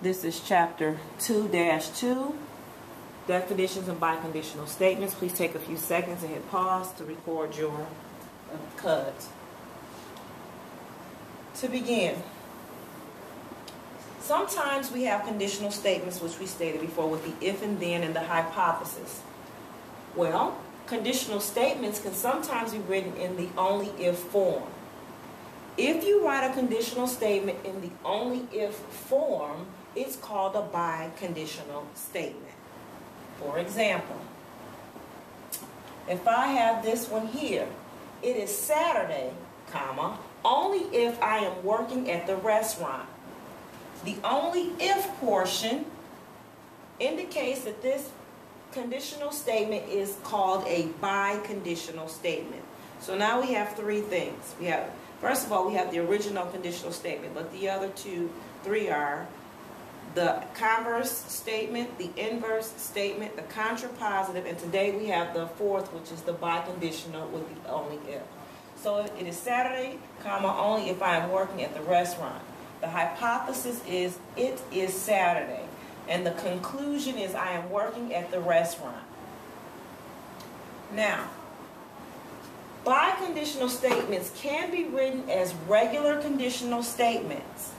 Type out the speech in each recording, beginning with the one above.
This is chapter 2-2, definitions and biconditional statements. Please take a few seconds and hit pause to record your cut. To begin, sometimes we have conditional statements, which we stated before, with the if and then and the hypothesis. Well, conditional statements can sometimes be written in the only if form. If you write a conditional statement in the only if form, it's called a biconditional statement. For example, if I have this one here, it is Saturday, comma, only if I am working at the restaurant. The only if portion indicates that this conditional statement is called a biconditional statement. So now we have three things. First of all, we have the original conditional statement, but the other three are the converse statement, the inverse statement, the contrapositive, and today we have the fourth, which is the biconditional with the only if. So it is Saturday, comma, only if I am working at the restaurant. The hypothesis is it is Saturday, and the conclusion is I am working at the restaurant. Now, biconditional statements can be written as regular conditional statements.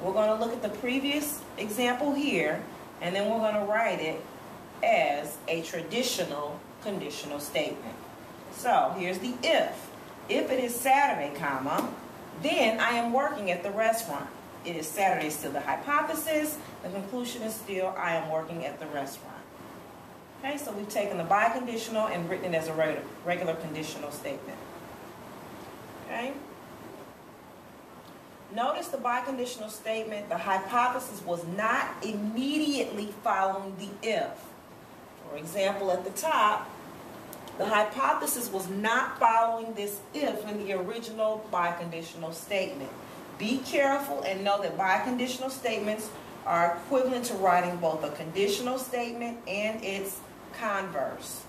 We're going to look at the previous example here, and then we're going to write it as a traditional conditional statement. So here's the if. If it is Saturday, comma, then I am working at the restaurant. It is Saturday, still the hypothesis. The conclusion is still I am working at the restaurant. Okay, so we've taken the biconditional and written it as a regular conditional statement. Okay. Notice the biconditional statement, the hypothesis was not immediately following the if. For example, at the top, the hypothesis was not following this if in the original biconditional statement. Be careful and know that biconditional statements are equivalent to writing both a conditional statement and its converse.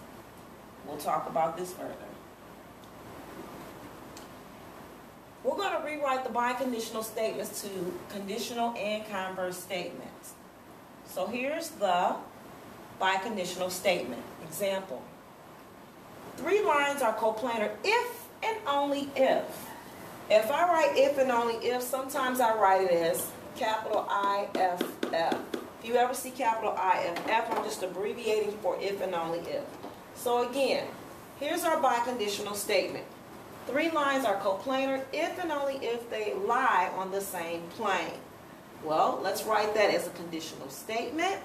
We'll talk about this further. We're going to rewrite the biconditional statements to conditional and converse statements. So here's the biconditional statement. Example. 3 lines are coplanar if and only if. If I write if and only if, sometimes I write it as capital IFF. If you ever see capital IFF, I'm just abbreviating for if and only if. So again, here's our biconditional statement. 3 lines are coplanar if and only if they lie on the same plane. Well, let's write that as a conditional statement.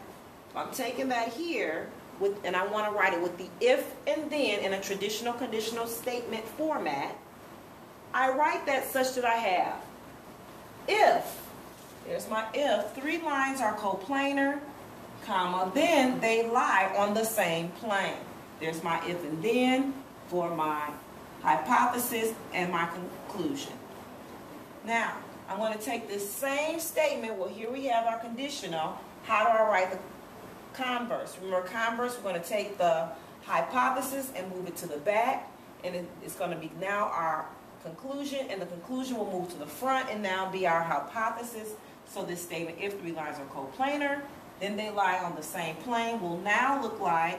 I'm taking that here, and I want to write it with the if and then in a traditional conditional statement format. I write that such that I have if, here's my if, 3 lines are coplanar, comma, then they lie on the same plane. There's my if and then for my hypothesis and my conclusion. Now, I'm going to take this same statement, well, here we have our conditional. How do I write the converse? Remember, converse, we're going to take the hypothesis and move it to the back, and it's going to be now our conclusion, and the conclusion will move to the front and now be our hypothesis. So this statement, if 3 lines are coplanar, then they lie on the same plane, will now look like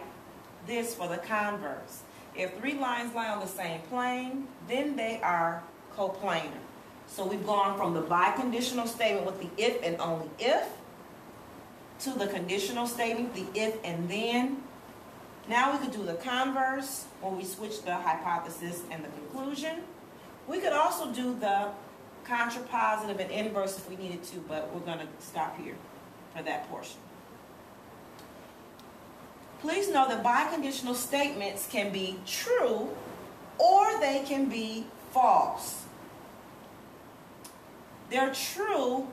this for the converse. If 3 lines lie on the same plane, then they are coplanar. So we've gone from the biconditional statement with the if and only if to the conditional statement, the if and then. Now we could do the converse when we switch the hypothesis and the conclusion. We could also do the contrapositive and inverse if we needed to, but we're going to stop here for that portion. Please know that biconditional statements can be true or they can be false. They're true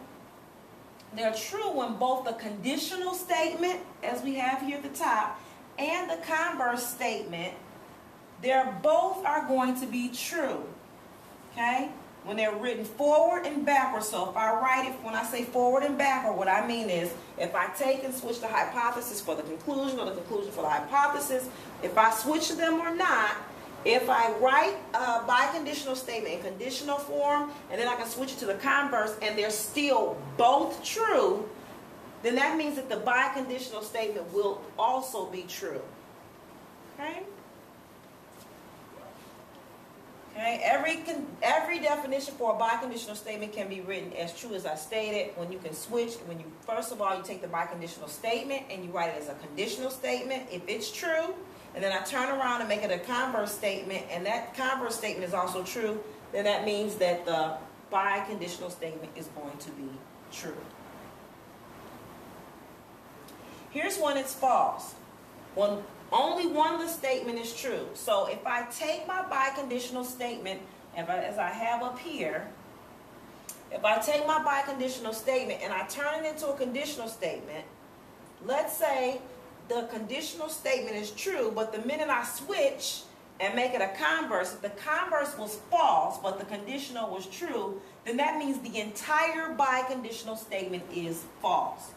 when both the conditional statement, as we have here at the top, and the converse statement, both are going to be true. Okay? When they're written forward and backward. So if I write it, when I say forward and backward, what I mean is if I take and switch the hypothesis for the conclusion or the conclusion for the hypothesis, if I switch them or not, If I write a biconditional statement in conditional form, and then I can switch it to the converse, and they're still both true, then that means that the biconditional statement will also be true. Okay? Okay, every definition for a biconditional statement can be written as true as I stated. When you can switch, first of all, you take the biconditional statement and you write it as a conditional statement if it's true, and then I turn around and make it a converse statement, and that converse statement is also true, then that means that the biconditional statement is going to be true. Here's when it's false. When only one of the statement is true. So if I take my biconditional statement, as I have up here, if I take my biconditional statement and I turn it into a conditional statement, let's say the conditional statement is true, but the minute I switch and make it a converse, if the converse was false, but the conditional was true, then that means the entire biconditional statement is false.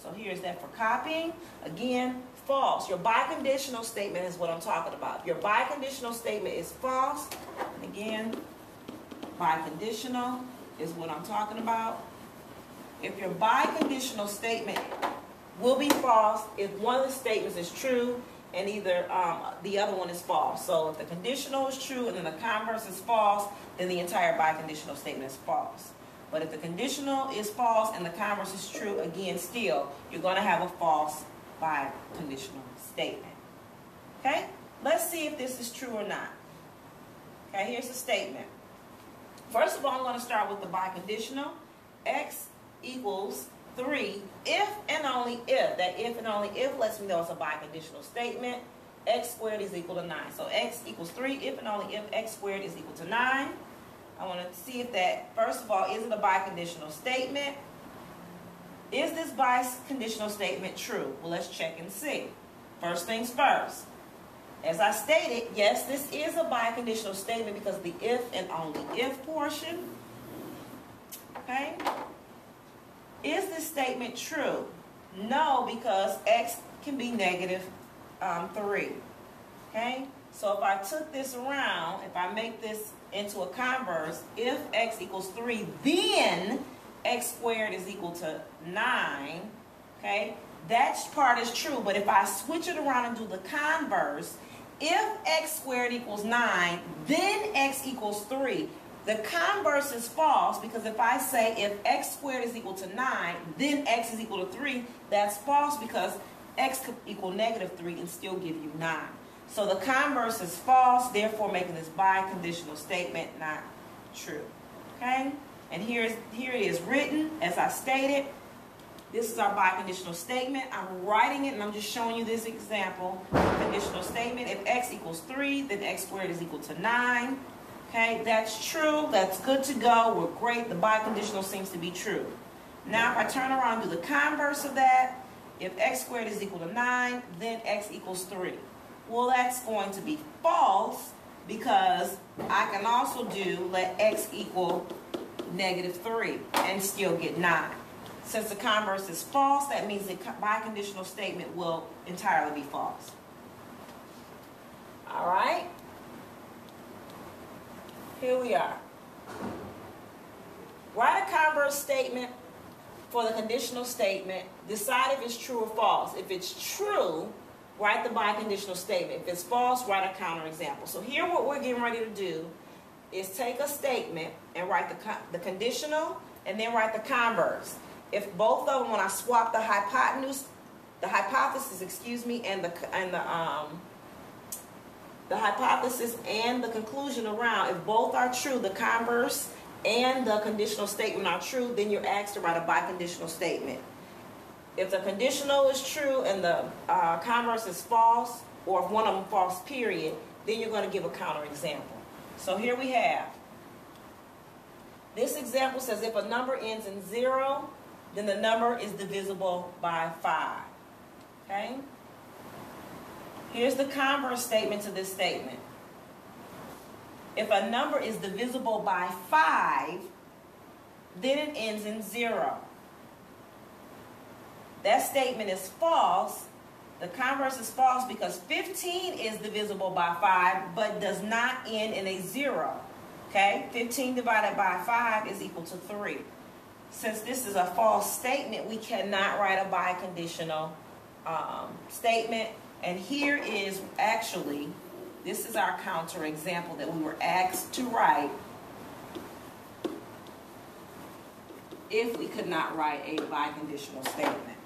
So here's that for copying. Again, false. Your biconditional statement is what I'm talking about. Your biconditional statement is false. And again, biconditional is what I'm talking about. If your biconditional statement will be false if one of the statements is true and either the other one is false. So if the conditional is true and then the converse is false, then the entire biconditional statement is false. But if the conditional is false and the converse is true, again, still, you're going to have a false biconditional statement. Okay? Let's see if this is true or not. Okay, here's the statement. First of all, I'm going to start with the biconditional. X equals 3 if and only if. That if and only if lets me know it's a biconditional statement. X squared is equal to 9. So X equals 3 if and only if X squared is equal to 9. I want to see if that, first of all, is it a biconditional statement? Is this biconditional statement true? Well, let's check and see. First things first. As I stated, yes, this is a biconditional statement because the if and only if portion. Okay? Is this statement true? No, because X can be negative 3. Okay? So if I took this around, if I make this into a converse, if X equals 3, then X squared is equal to 9. Okay? That part is true, but if I switch it around and do the converse, if X squared equals 9, then X equals 3. The converse is false because if I say if X squared is equal to 9, then X is equal to 3, that's false because X could equal negative 3 and still give you 9. So the converse is false, therefore making this biconditional statement not true. Okay? And here it is written, as I stated. This is our biconditional statement. I'm writing it and I'm just showing you this example. Conditional statement, if X equals 3, then X squared is equal to 9. Okay, that's true. That's good to go. We're great. The biconditional seems to be true. Now if I turn around and do the converse of that, if X squared is equal to 9, then X equals 3. Well, that's going to be false because I can also do let X equal negative 3 and still get 9. Since the converse is false, that means the biconditional statement will entirely be false. All right? Here we are. Write a converse statement for the conditional statement. Decide if it's true or false. If it's true, write the biconditional statement. If it's false, write a counterexample. So here what we're getting ready to do is take a statement and write the conditional and then write the converse. If both of them, when I swap the hypothesis, and the hypothesis and the conclusion around, if both are true, the converse and the conditional statement are true, then you're asked to write a biconditional statement. If the conditional is true and the converse is false, or if one of them false, period, then you're going to give a counterexample. So here we have. This example says if a number ends in 0, then the number is divisible by 5. Okay? Here's the converse statement to this statement. If a number is divisible by 5, then it ends in 0. That statement is false. The converse is false because 15 is divisible by 5, but does not end in a 0. Okay? 15 divided by 5 is equal to 3. since this is a false statement, we cannot write a biconditional statement. And here is actually, this is our counter example that we were asked to write if we could not write a biconditional statement.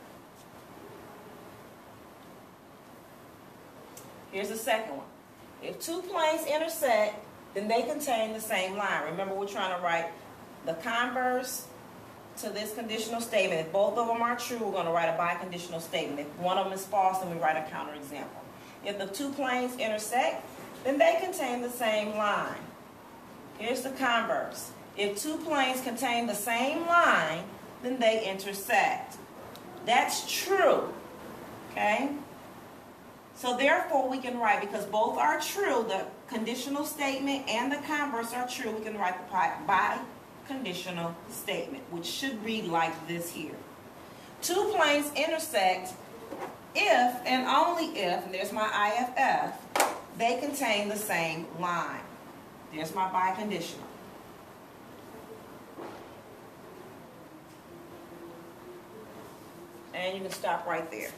Here's the second one. If two planes intersect, then they contain the same line. Remember, we're trying to write the converse to this conditional statement. If both of them are true, we're going to write a biconditional statement. If one of them is false, then we write a counterexample. If the two planes intersect, then they contain the same line. Here's the converse. If two planes contain the same line, then they intersect. That's true. Okay? So therefore, we can write, because both are true, the conditional statement and the converse are true, we can write the biconditional statement, which should read like this here. Two planes intersect if and only if, and there's my IFF, they contain the same line. There's my biconditional. And you can stop right there.